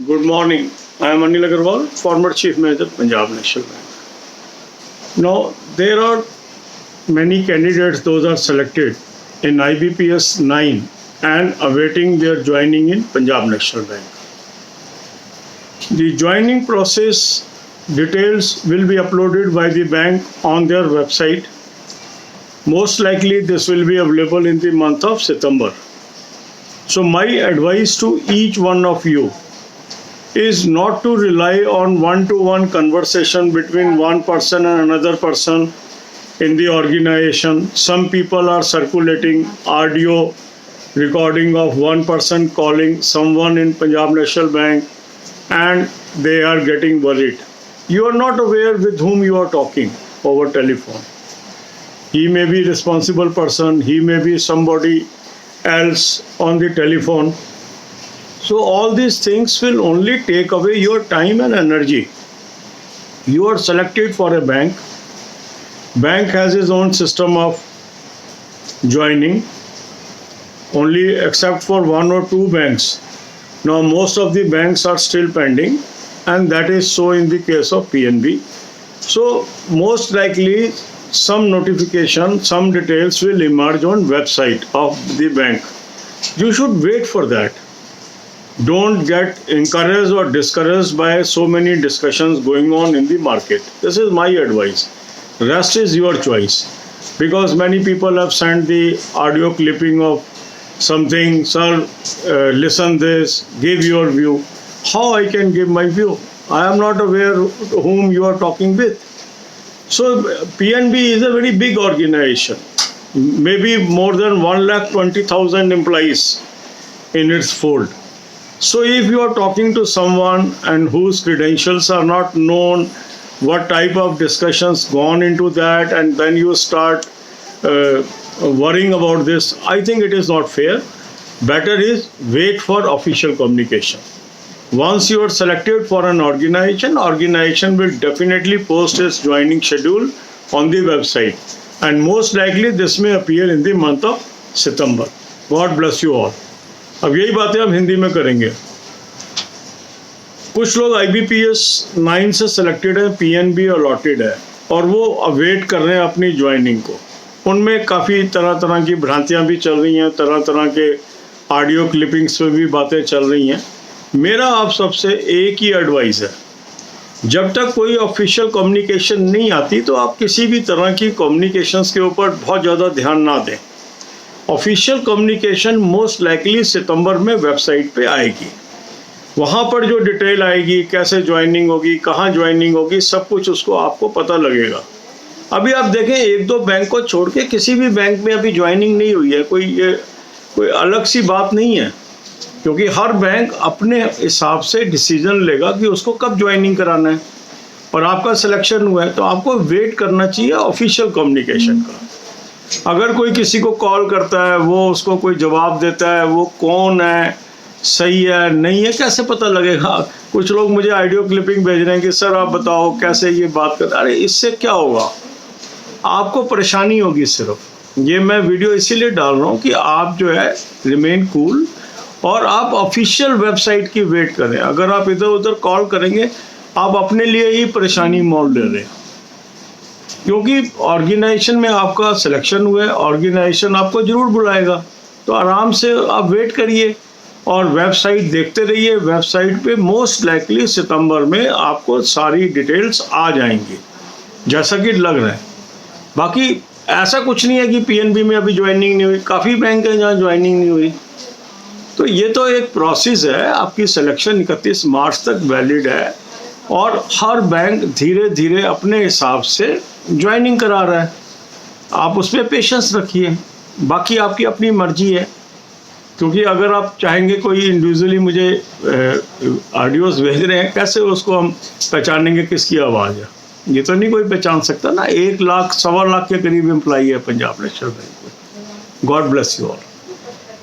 Good morning. I am Anil Agarwal, former Chief Manager, Punjab National Bank. Now, there are many candidates, those are selected in IBPS 9 and awaiting their joining in Punjab National Bank. The joining process details will be uploaded by the bank on their website. Most likely, this will be available in the month of September. So, my advice to each one of you is not to rely on one-to-one conversation between one person and another person in the organization. Some people are circulating audio recording of one person calling someone in Punjab National Bank and they are getting worried. You are not aware with whom you are talking over telephone. He may be responsible person, he may be somebody else on the telephone. So all these things will only take away your time and energy. You are selected for a bank. Bank has its own system of joining, only except for one or two banks. Now most of the banks are still pending, and that is so in the case of PNB. So most likely some notification, some details will emerge on website of the bank. You should wait for that. Don't get encouraged or discouraged by so many discussions going on in the market. This is my advice. Rest is your choice. Because many people have sent the audio clipping of something, sir, listen this, give your view. How I can give my view? I am not aware whom you are talking with. So PNB is a very big organization. Maybe more than 1,20,000 employees in its fold. So if you are talking to someone and whose credentials are not known, what type of discussions gone into that, and then you start worrying about this, I think it is not fair. Better is wait for official communication. Once you are selected for an organization will definitely post its joining schedule on the website. And most likely this may appear in the month of September. God bless you all. अब यही बातें हम हिंदी में करेंगे. कुछ लोग IBPS 9 से selected है, PNB अलॉटेड है और वो अवेट कर रहे हैं अपनी ज्वाइनिंग को. उनमें काफ़ी तरह तरह की भ्रांतियां भी चल रही हैं, तरह तरह के ऑडियो क्लिपिंग्स पे भी बातें चल रही हैं. मेरा आप सबसे एक ही एडवाइस है, जब तक कोई ऑफिशियल कम्युनिकेशन नहीं आती तो आप किसी भी तरह की कम्युनिकेशंस के ऊपर बहुत ज़्यादा ध्यान ना दें. ऑफिशियल कम्युनिकेशन मोस्ट लाइकली सितंबर में वेबसाइट पे आएगी. वहाँ पर जो डिटेल आएगी, कैसे ज्वाइनिंग होगी, कहाँ ज्वाइनिंग होगी, सब कुछ उसको आपको पता लगेगा. अभी आप देखें, एक दो बैंक को छोड़ के किसी भी बैंक में अभी ज्वाइनिंग नहीं हुई है. कोई अलग सी बात नहीं है, क्योंकि हर बैंक अपने हिसाब से डिसीजन लेगा कि उसको कब ज्वाइनिंग कराना है. और आपका सिलेक्शन हुआ है तो आपको वेट करना चाहिए ऑफिशियल कम्युनिकेशन का. अगर कोई किसी को कॉल करता है, वो उसको कोई जवाब देता है, वो कौन है, सही है नहीं है, कैसे पता लगेगा? कुछ लोग मुझे ऑडियो क्लिपिंग भेज रहे हैं कि सर आप बताओ कैसे ये बात करते. अरे इससे क्या होगा? आपको परेशानी होगी. सिर्फ ये मैं वीडियो इसीलिए डाल रहा हूँ कि आप जो है रिमेन कूल और आप ऑफिशियल वेबसाइट की वेट करें. अगर आप इधर उधर कॉल करेंगे आप अपने लिए ही परेशानी मोल ले रहे हैं, क्योंकि ऑर्गेनाइजेशन में आपका सिलेक्शन हुआ है, ऑर्गेनाइजेशन आपको ज़रूर बुलाएगा. तो आराम से आप वेट करिए और वेबसाइट देखते रहिए. वेबसाइट पे मोस्ट लाइकली सितंबर में आपको सारी डिटेल्स आ जाएंगी, जैसा कि लग रहा है. बाकी ऐसा कुछ नहीं है कि PNB में अभी ज्वाइनिंग नहीं हुई. काफ़ी बैंक हैं जहाँ ज्वाइनिंग नहीं हुई. तो ये तो एक प्रोसेस है. आपकी सिलेक्शन 31 मार्च तक वैलिड है और हर बैंक धीरे धीरे अपने हिसाब से ज्वाइनिंग करा रहा है. आप उस पर पेशेंस रखिए. बाकी आपकी अपनी मर्जी है, क्योंकि अगर आप चाहेंगे कोई इंडिविजुअली मुझे ऑडियोज़ भेज रहे हैं, कैसे उसको हम पहचानेंगे किसकी आवाज़ है? ये तो नहीं कोई पहचान सकता ना. 1 लाख 1.25 लाख के करीब एम्प्लॉई है पंजाब नेशनल बैंक में. God bless you all.